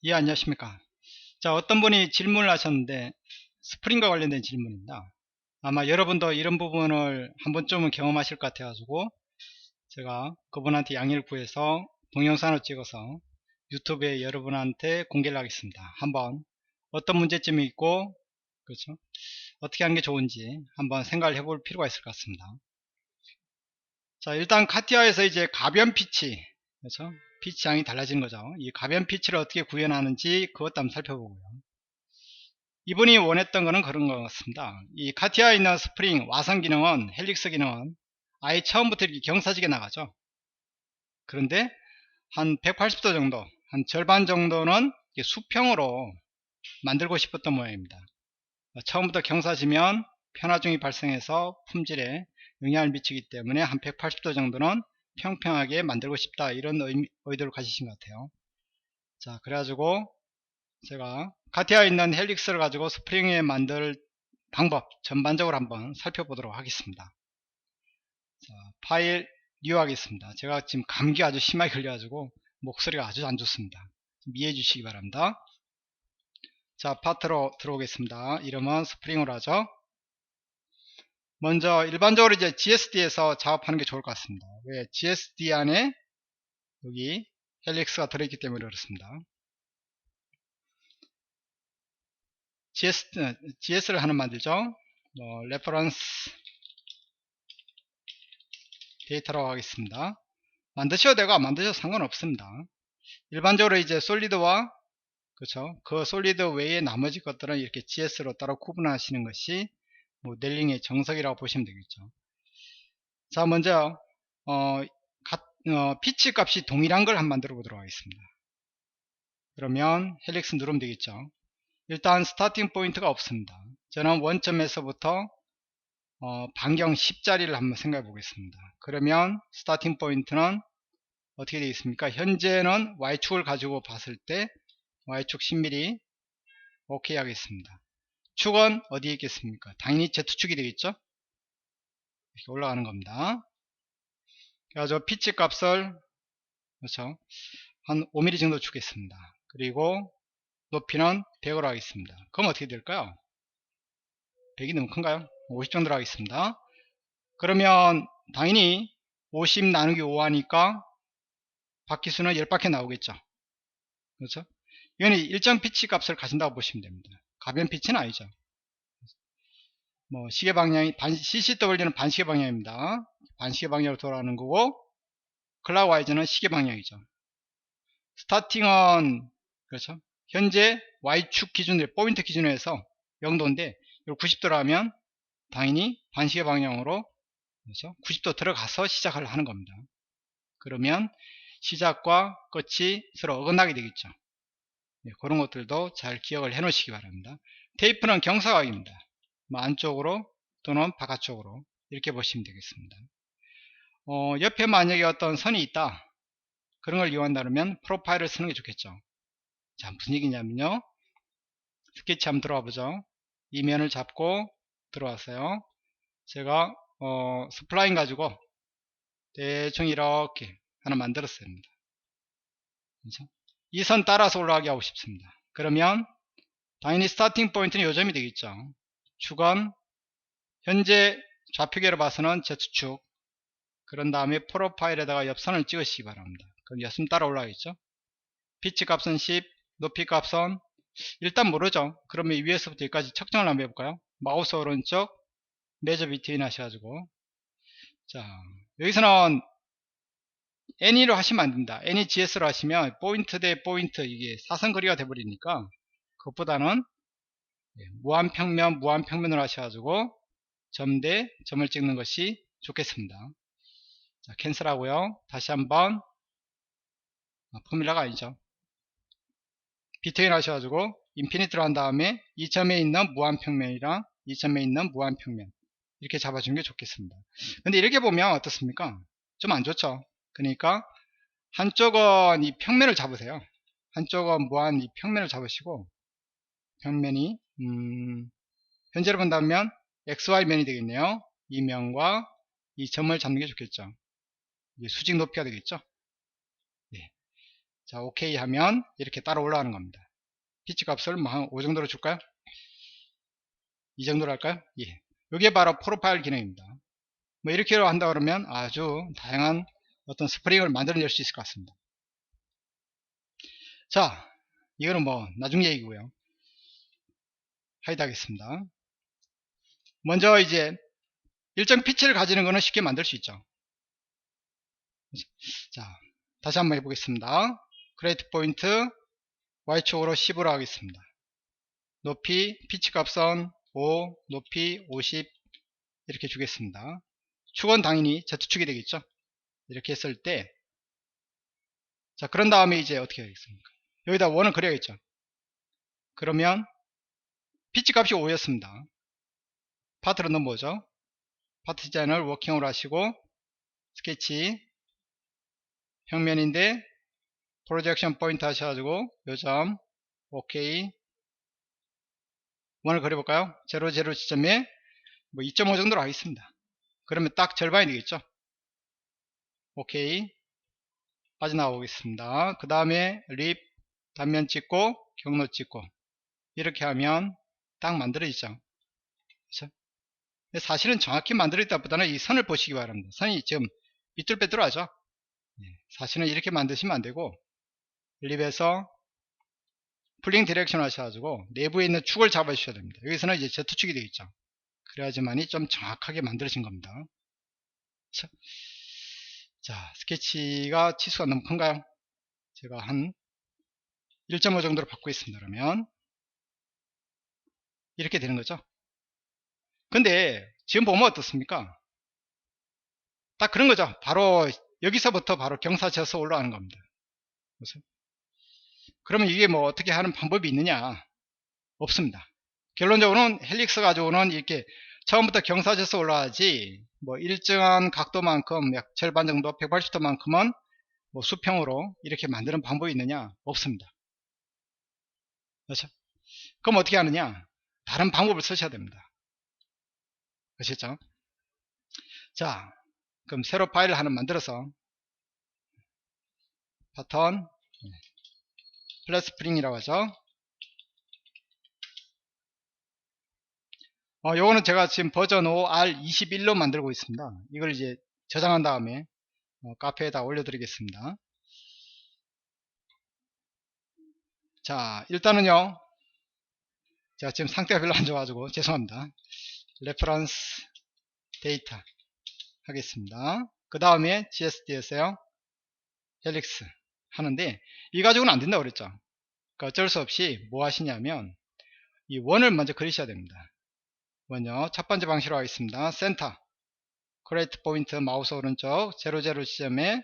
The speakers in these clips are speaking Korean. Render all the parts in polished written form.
예, 안녕하십니까. 자, 어떤 분이 질문을 하셨는데, 스프링과 관련된 질문입니다. 아마 여러분도 이런 부분을 한 번쯤은 경험하실 것 같아가지고, 제가 그분한테 양해를 구해서 동영상을 찍어서 유튜브에 여러분한테 공개를 하겠습니다. 한번 어떤 문제점이 있고, 그렇죠? 어떻게 하는 게 좋은지 한번 생각을 해볼 필요가 있을 것 같습니다. 자, 일단 카티아에서 이제 가변 피치, 그렇죠? 피치 양이 달라지는 거죠. 이 가변 피치를 어떻게 구현하는지 그것도 한번 살펴보고요. 이분이 원했던 거는 그런 것 같습니다. 이 카티아에 있는 스프링 와성 기능은, 헬릭스 기능은 아예 처음부터 이렇게 경사지게 나가죠. 그런데 한 180도 정도, 한 절반 정도는 수평으로 만들고 싶었던 모양입니다. 처음부터 경사지면 편하중이 발생해서 품질에 영향을 미치기 때문에 한 180도 정도는 평평하게 만들고 싶다, 이런 의도를 가지신 것 같아요. 자, 그래가지고 제가 카티아에 있는 헬릭스를 가지고 스프링에 만들 방법 전반적으로 한번 살펴보도록 하겠습니다. 자, 파일 뉴 하겠습니다. 제가 지금 감기 아주 심하게 걸려가지고 목소리가 아주 안 좋습니다. 좀 이해해 주시기 바랍니다. 자, 파트로 들어오겠습니다. 이름은 스프링으로 하죠. 먼저 일반적으로 이제 GSD에서 작업하는 게 좋을 것 같습니다. 왜? GSD 안에 여기 헬릭스가 들어있기 때문에 그렇습니다. GS를 하나 만들죠. 레퍼런스 데이터라고 하겠습니다. 만드셔도 되고 안 만드셔도 상관없습니다. 일반적으로 이제 솔리드와, 그렇죠, 그 솔리드 외에 나머지 것들은 이렇게 GS로 따로 구분하시는 것이 모델링의 정석이라고 보시면 되겠죠. 자, 먼저 피치 값이 동일한 걸 한번 만들어 보도록 하겠습니다. 그러면 헬릭스 누르면 되겠죠. 일단 스타팅 포인트가 없습니다. 저는 원점에서부터 반경 10짜리를 한번 생각해 보겠습니다. 그러면 스타팅 포인트는 어떻게 되겠습니까? 현재는 Y축을 가지고 봤을 때 Y축 10mm OK 하겠습니다. 축은 어디에 있겠습니까? 당연히 Z축이 되겠죠? 이렇게 올라가는 겁니다. 그래서 피치 값을, 그렇죠, 한 5mm 정도 주겠습니다. 그리고 높이는 100으로 하겠습니다. 그럼 어떻게 될까요? 100이 너무 큰가요? 50 정도로 하겠습니다. 그러면 당연히 50 나누기 5 하니까 바퀴수는 10바퀴 나오겠죠. 그렇죠? 이거는 일정 피치 값을 가진다고 보시면 됩니다. 가변 피치는 아니죠. 시계 방향이 CCW는 반시계 방향입니다. 반시계 방향으로 돌아가는 거고, 클락와이즈는 시계 방향이죠. 스타팅은, 그렇죠, 현재 Y축 기준으로, 포인트 기준으로 해서 0도인데 90도로 하면 당연히 반시계 방향으로, 그렇죠, 90도 들어가서 시작을 하는 겁니다. 그러면 시작과 끝이 서로 어긋나게 되겠죠. 네, 그런 것들도 잘 기억을 해 놓으시기 바랍니다. 테이프는 경사각입니다. 안쪽으로 또는 바깥쪽으로 이렇게 보시면 되겠습니다. 옆에 만약에 어떤 선이 있다, 그런 걸 이용한다면 프로파일을 쓰는 게 좋겠죠. 자, 무슨 얘기냐면요, 스케치 한번 들어와 보죠. 이 면을 잡고 들어왔어요. 제가 스플라인 가지고 대충 이렇게 하나 만들었어요. 그렇죠? 이 선 따라서 올라가게 하고 싶습니다. 그러면 당연히 스타팅 포인트는 요점이 되겠죠. 축은 현재 좌표계로 봐서는 Z축, 그런 다음에 프로파일에다가 옆선을 찍으시기 바랍니다. 그럼 옆선 따라 올라가겠죠. 피치 값은 10, 높이 값은 일단 모르죠. 그러면 위에서부터 여기까지 측정을 한번 해볼까요? 마우스 오른쪽 메저 비트윈 하셔가지고, 자, 여기서는 Any로 하시면 안됩니다. Any GS로 하시면 포인트 대 포인트 이게 사선거리가 돼버리니까, 그것보다는 무한평면 무한평면으로 하셔가지고 점 대 점을 찍는 것이 좋겠습니다. 자, 캔슬 하고요. 다시 한번, 포뮬라가 아니죠, 비트윈 하셔가지고 인피니트로 한 다음에 이 점에 있는 무한평면이랑 이 점에 있는 무한평면 이렇게 잡아주는 게 좋겠습니다. 근데 이렇게 보면 어떻습니까? 좀 안 좋죠. 그러니까 한쪽은 이 평면을 잡으세요. 한쪽은 무한 이 평면을 잡으시고, 평면이 현재로 본다면 XY면이 되겠네요. 이 면과 이 점을 잡는 게 좋겠죠. 이게 수직 높이가 되겠죠. 예. 자, 오케이 하면 이렇게 따라 올라가는 겁니다. 피치 값을 뭐 한 5 정도로 줄까요? 이 정도로 할까요? 예. 이게 바로 프로파일 기능입니다. 뭐 이렇게 한다 그러면 아주 다양한 어떤 스프링을 만들어낼 수 있을 것 같습니다. 자, 이거는 뭐 나중 얘기고요. 하이드 하겠습니다. 먼저 이제 일정 피치를 가지는 거는 쉽게 만들 수 있죠. 자, 다시 한번 해보겠습니다. 크리에이트 포인트 Y축으로 10으로 하겠습니다. 높이 피치 값은 5, 높이 50 이렇게 주겠습니다. 축은 당연히 Z축이 되겠죠. 이렇게 했을 때, 자, 그런 다음에 이제 어떻게 하겠습니까? 여기다 원을 그려야겠죠. 그러면 피치 값이 5였습니다. 파트는 뭐죠? 파트 디자인을 워킹으로 하시고 스케치 평면인데 프로젝션 포인트 하셔가지고 요점 오케이 원을 그려볼까요? 0, 0 지점에 뭐 2.5 정도로 하겠습니다. 그러면 딱 절반이 되겠죠. 오케이 빠져나오겠습니다. 그 다음에 립 단면 찍고 경로 찍고 이렇게 하면 딱 만들어지죠. 그렇죠? 근데 사실은 정확히 만들어졌다 보다는 이 선을 보시기 바랍니다. 선이 지금 삐뚤빼뚤하죠. 사실은 이렇게 만드시면 안되고 립에서 풀링 디렉션 하셔가지고 내부에 있는 축을 잡아주셔야 됩니다. 여기서는 이제 Z축이 되겠죠. 그래야지만이 좀 정확하게 만들어진 겁니다. 자, 스케치가 치수가 너무 큰가요? 제가 한 1.5 정도로 바꾸고 있습니다. 그러면 이렇게 되는 거죠. 근데 지금 보면 어떻습니까? 딱 그런 거죠. 바로 여기서부터 바로 경사 지어서 올라가는 겁니다. 그래서 그러면 이게 뭐 어떻게 하는 방법이 있느냐? 없습니다. 결론적으로는 헬릭스 가지고는 이렇게 처음부터 경사 지어서 올라가지 뭐 일정한 각도만큼 약 절반 정도 180도만큼은 뭐 수평으로 이렇게 만드는 방법이 있느냐? 없습니다. 그렇죠? 그럼 어떻게 하느냐? 다른 방법을 쓰셔야 됩니다. 아시겠죠? 자, 그럼 새로 파일을 하나 만들어서 패턴 플랫 스프링이라고 하죠. 요거는 제가 지금 버전 5 R21로 만들고 있습니다. 이걸 이제 저장한 다음에 카페에다 올려드리겠습니다. 자, 일단은요, 제가 지금 상태가 별로 안 좋아가지고 죄송합니다. 레퍼런스 데이터 하겠습니다. 그 다음에 GSD에서요 헬릭스 하는데 이 가지고는 안 된다고 그랬죠. 그러니까 어쩔 수 없이 뭐 하시냐면 이 원을 먼저 그리셔야 됩니다. 먼저 첫 번째 방식으로 하겠습니다. 센터 크리에이트 포인트 마우스 오른쪽 00 지점에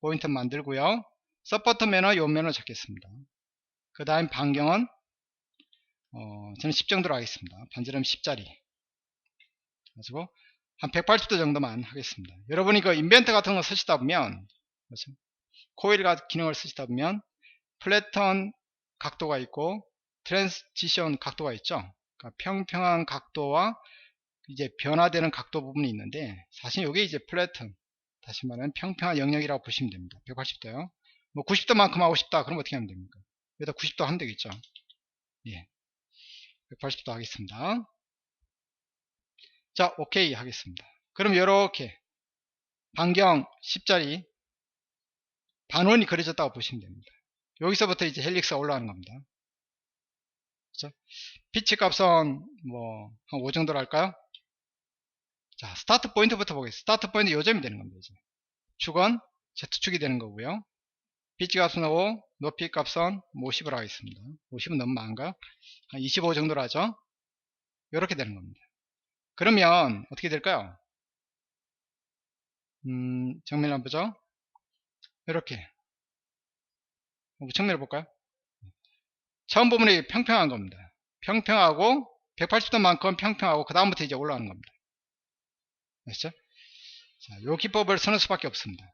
포인트 만들고요. 서포트 면허 요 면허 잡겠습니다. 그 다음 반경은 저는 10 정도로 하겠습니다. 반지름 10짜리 가지고 한 180도 정도만 하겠습니다. 여러분이 그 인벤트 같은 거 쓰시다 보면 그렇죠? 코일 기능을 쓰시다 보면 플래턴 각도가 있고 트랜지션 각도가 있죠. 그러니까 평평한 각도와 이제 변화되는 각도 부분이 있는데 사실 이게 이제 플래턴 다시 말하면 평평한 영역이라고 보시면 됩니다. 180도요. 뭐 90도만큼 하고 싶다 그럼 어떻게 하면 됩니까? 여기다 90도 하면 되겠죠. 예. 180도 하겠습니다. 자, 오케이 하겠습니다. 그럼 이렇게 반경 10짜리 반원이 그려졌다고 보시면 됩니다. 여기서부터 이제 헬릭스가 올라가는 겁니다. 그렇죠? 피치 값은 뭐 한 5 정도로 할까요? 자, 스타트 포인트부터 보겠습니다. 스타트 포인트 요점이 되는 겁니다. 이제. 축은 Z축이 되는 거고요. 피치 값은 5, 높이 값은 50으로 하겠습니다. 50은 너무 많은가요? 한 25 정도로 하죠. 이렇게 되는 겁니다. 그러면 어떻게 될까요? 정면을 한번 보죠. 이렇게 정면을 볼까요? 처음 부분이 평평한 겁니다. 평평하고 180도만큼 평평하고 그 다음부터 이제 올라가는 겁니다. 아시죠? 자, 요 기법을 쓰는 수밖에 없습니다.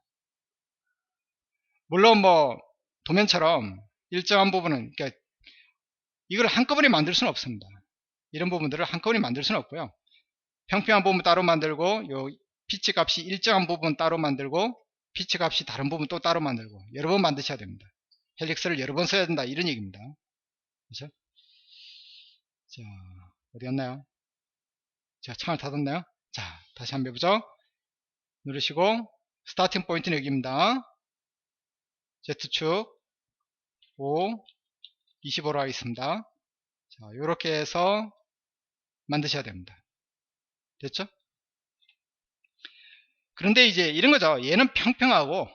물론 뭐 도면처럼 일정한 부분은 그러니까 이걸 한꺼번에 만들 수는 없습니다. 이런 부분들을 한꺼번에 만들 수는 없고요. 평평한 부분 따로 만들고 요 피치 값이 일정한 부분 따로 만들고 피치 값이 다른 부분 또 따로 만들고 여러 번 만드셔야 됩니다. 헬릭스를 여러 번 써야 된다 이런 얘기입니다. 그렇죠? 자, 어디였나요? 제가 창을 닫았나요? 자, 다시 한번 해보죠. 누르시고 스타팅 포인트는 여기입니다. Z축 5 25로 하겠습니다. 자, 요렇게 해서 만드셔야 됩니다. 됐죠? 그런데 이제 이런 거죠. 얘는 평평하고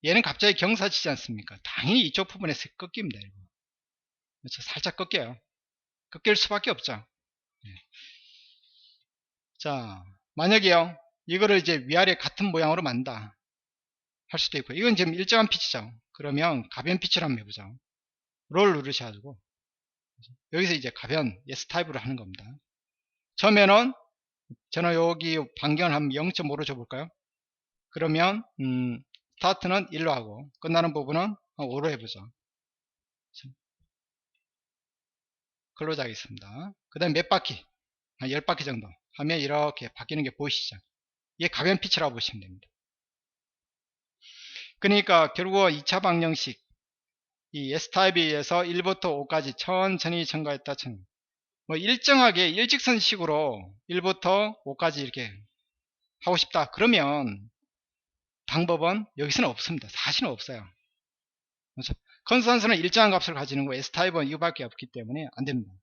얘는 갑자기 경사 치지 않습니까? 당연히 이쪽 부분에서 꺾입니다. 이거. 그렇죠? 살짝 꺾여요. 꺾일 수밖에 없죠. 네. 자, 만약에요, 이거를 이제 위아래 같은 모양으로 만다 할 수도 있고, 이건 지금 일정한 피치죠. 그러면 가변 피치를 한번 해보죠. 롤 누르셔가지고 여기서 이제 가변 S 타입으로 하는 겁니다. 처음에는 저는 여기 반경을 한번 0.5로 줘볼까요? 그러면 스타트는 1로 하고 끝나는 부분은 5로 해보죠. 클로즈 하겠습니다. 그 다음에 몇 바퀴? 한 10바퀴 정도 하면 이렇게 바뀌는 게 보이시죠? 이게 가변 피치라고 보시면 됩니다. 그러니까 결국 2차 방정식 이 S타입에 의해서 1부터 5까지 천천히 첨가했다 뭐 일정하게 일직선식으로 1부터 5까지 이렇게 하고 싶다 그러면 방법은 여기서는 없습니다. 사실은 없어요. 그렇죠? 컨스턴스는 일정한 값을 가지는 거 S타입은 이거밖에 없기 때문에 안됩니다.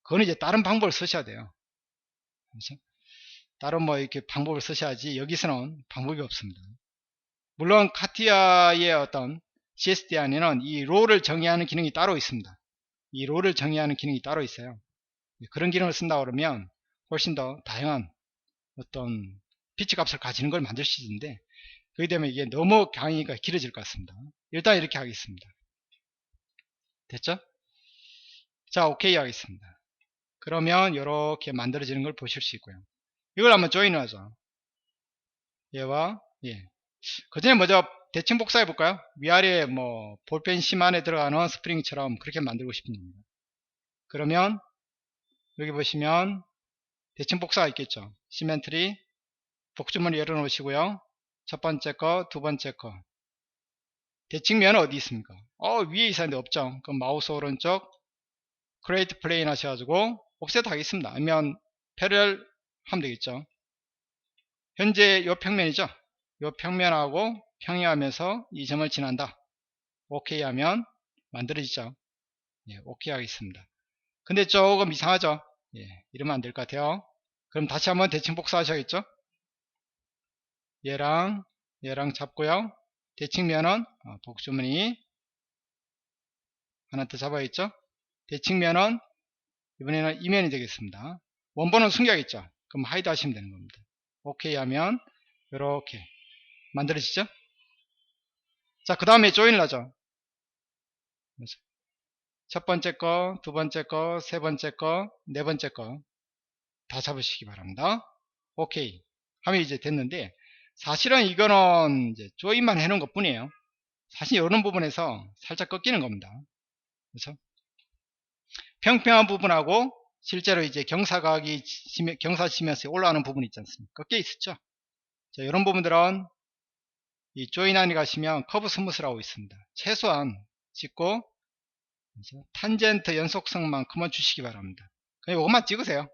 그건 이제 다른 방법을 쓰셔야 돼요. 그렇죠? 다른 뭐 이렇게 방법을 쓰셔야지 여기서는 방법이 없습니다. 물론 카티아의 어떤 GSD 안에는 이 롤을 정의하는 기능이 따로 있습니다. 이 롤을 정의하는 기능이 따로 있어요. 그런 기능을 쓴다 그러면 훨씬 더 다양한 어떤 피치 값을 가지는 걸 만들 수 있는데 그렇기 때문에 이게 너무 강의가 길어질 것 같습니다. 일단 이렇게 하겠습니다. 됐죠? 자, 오케이 하겠습니다. 그러면 이렇게 만들어지는 걸 보실 수 있고요. 이걸 한번 조인을 하죠. 얘와 그 전에 먼저 대칭 복사해 볼까요? 위아래 뭐 볼펜 심 안에 들어가는 스프링처럼 그렇게 만들고 싶은 겁니다. 그러면 여기 보시면 대칭 복사가 있겠죠. 시멘트리 복주머니 열어 놓으시고요. 첫 번째 거, 두 번째 거. 대칭면은 어디 있습니까? 위에 있었는데 없죠. 그럼 마우스 오른쪽 크리에이트 플레인 하셔가지고 옵셋 하겠습니다. 아니면 패럴 하면 되겠죠. 현재 요 평면이죠. 요 평면하고 평행하면서 이 점을 지난다. 오케이 하면 만들어지죠. 오케이 하겠습니다. 근데 조금 이상하죠. 이러면 안 될 것 같아요. 그럼 다시 한번 대칭 복사하셔야겠죠. 얘랑 잡고요. 대칭면은 복주머니 하나 더 잡아야겠죠. 대칭면은 이번에는 이면이 되겠습니다. 원본은 숨겨야겠죠. 그럼 하이드 하시면 되는 겁니다. 오케이 하면 이렇게 만들어지죠. 자, 그 다음에 조인을 하죠. 첫 번째 거, 두 번째 거, 세 번째 거, 네 번째 거 다 잡으시기 바랍니다. 오케이 하면 이제 됐는데 사실은 이거는 이제 조인만 해놓은 것 뿐이에요. 사실 이런 부분에서 살짝 꺾이는 겁니다. 그렇죠? 평평한 부분하고 실제로 이제 경사각이 경사 치면서 올라가는 부분이 있지 않습니까? 꺾여 있었죠. 자, 이런 부분들은 이 조인 안에 가시면 커브 스무스라고 있습니다. 최소한 찍고 그렇죠? 탄젠트 연속성만큼은 주시기 바랍니다. 그냥 이것만 찍으세요.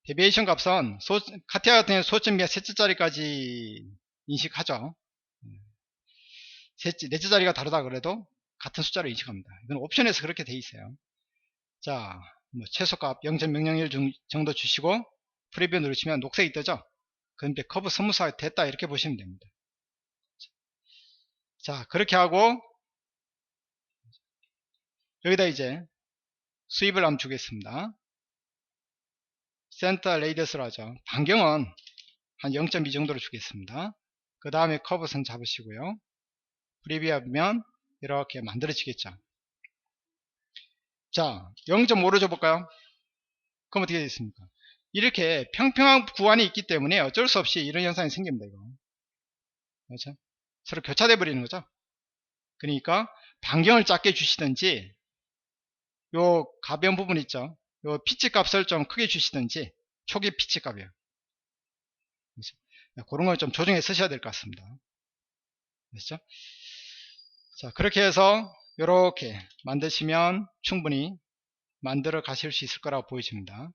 데비에이션 값은 카티아 같은 경우는 소점비가 셋째 자리까지 인식하죠. 넷째 자리가 다르다 그래도 같은 숫자로 인식합니다. 이건 옵션에서 그렇게 돼 있어요. 자, 뭐 최소값 0.001 정도 주시고 프리뷰 누르시면 녹색이 뜨죠. 그럼 이제 커브 스무스하게 됐다 이렇게 보시면 됩니다. 자, 그렇게 하고 여기다 이제 수입을 한번 주겠습니다. 센터 레이더스로 하죠. 반경은 한 0.2 정도로 주겠습니다. 그 다음에 커브선 잡으시고요. 프리뷰하면 이렇게 만들어지겠죠. 자, 0.5로 줘볼까요? 그럼 어떻게 되겠습니까? 이렇게 평평한 구간이 있기 때문에 어쩔 수 없이 이런 현상이 생깁니다. 이거. 그렇죠? 서로 교차돼 버리는 거죠. 그러니까 반경을 작게 주시든지 요 가변 부분 있죠. 요 피치 값을 좀 크게 주시든지 초기 피치 값이에요. 그렇죠? 그런 걸 좀 조정해 쓰셔야 될 것 같습니다. 그렇죠? 자, 그렇게 해서 이렇게 만드시면 충분히 만들어 가실 수 있을 거라고 보여집니다.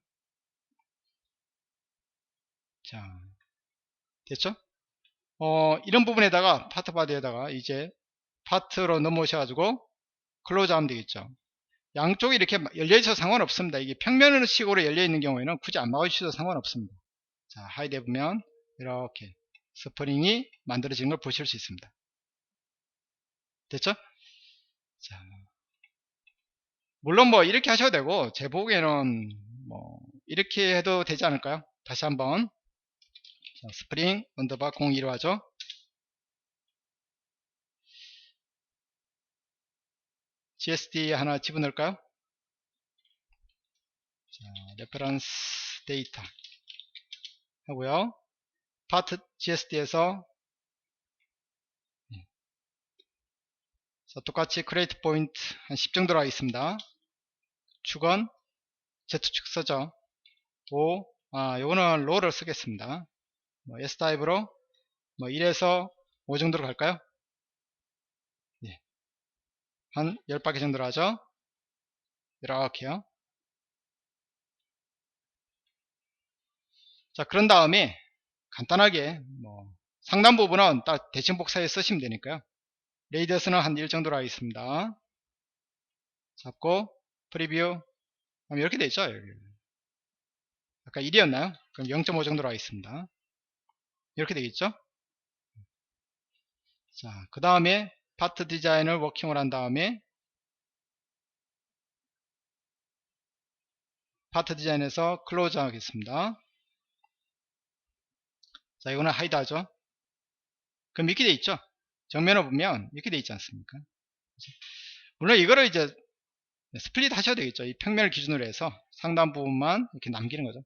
자, 됐죠? 이런 부분에다가 파트 바디에다가 이제 파트로 넘어오셔가지고 클로즈 하면 되겠죠. 양쪽이 이렇게 열려있어도 상관없습니다. 이게 평면식으로 열려있는 경우에는 굳이 안 막아주셔도 상관없습니다. 자, 하이드 해보면 이렇게 스프링이 만들어지는 걸 보실 수 있습니다. 됐죠? 자, 물론 뭐 이렇게 하셔도 되고 제 보기에는 뭐 이렇게 해도 되지 않을까요? 다시 한번 자, 스프링 언더바 02로 하죠. GSD 하나 집어넣을까요? 자, 레퍼런스 데이터 하고요. 파트 GSD에서 자, 똑같이 크레이트 포인트 한 10 정도로 하겠습니다. 축은 Z축 써죠. 5, 요거는 로를 쓰겠습니다. 뭐 S 타입으로 뭐 1에서 5 정도로 갈까요? 예. 한 10바퀴 정도로 하죠. 이렇게요. 자, 그런 다음에 간단하게 뭐 상단 부분은 딱 대칭 복사해 쓰시면 되니까요. 레이더스는 한 1 정도로 하겠습니다. 잡고 프리뷰 하면 이렇게 되죠. 아까 1이었나요? 그럼 0.5 정도로 하겠습니다. 이렇게 되겠죠. 자, 그 다음에 파트 디자인을 워킹을 한 다음에 파트 디자인에서 클로즈 하겠습니다. 자, 이거는 하이드 하죠. 그럼 이렇게 돼 있죠. 정면을 보면 이렇게 돼 있지 않습니까? 물론 이거를 이제 스플릿 하셔도 되겠죠. 이 평면을 기준으로 해서 상단 부분만 이렇게 남기는 거죠.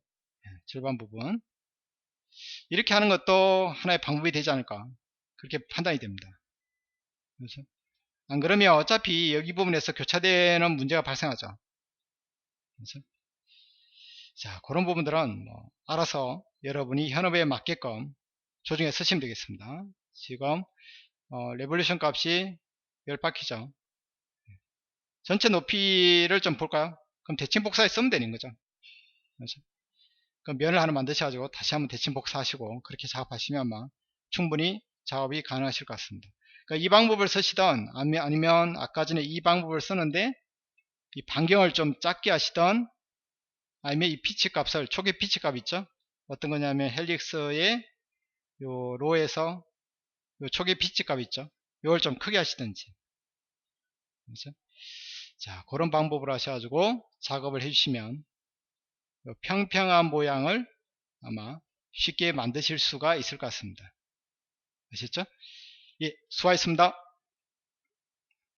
절반 부분. 이렇게 하는 것도 하나의 방법이 되지 않을까. 그렇게 판단이 됩니다. 그렇죠? 안 그러면 어차피 여기 부분에서 교차되는 문제가 발생하죠. 그렇죠? 자, 그런 부분들은 뭐 알아서 여러분이 현업에 맞게끔 조정해 쓰시면 되겠습니다. 지금 레볼루션 값이 10바퀴죠. 전체 높이를 좀 볼까요? 그럼 대칭 복사해 쓰면 되는 거죠. 그렇죠? 그럼 면을 하나 만드셔가지고 다시 한번 대칭 복사하시고 그렇게 작업하시면 아마 충분히 작업이 가능하실 것 같습니다. 그러니까 이 방법을 쓰시던 아니면 아까 전에 이 방법을 쓰는데 이 반경을 좀 작게 하시던 아니면 이 피치 값을 초기 피치 값 있죠? 어떤 거냐면 헬릭스의 요 로에서 요 초기 피치 값 있죠? 요걸 좀 크게 하시든지. 그렇죠? 자, 그런 방법으로 하셔가지고 작업을 해주시면 평평한 모양을 아마 쉽게 만드실 수가 있을 것 같습니다. 아셨죠? 예, 수고하셨습니다.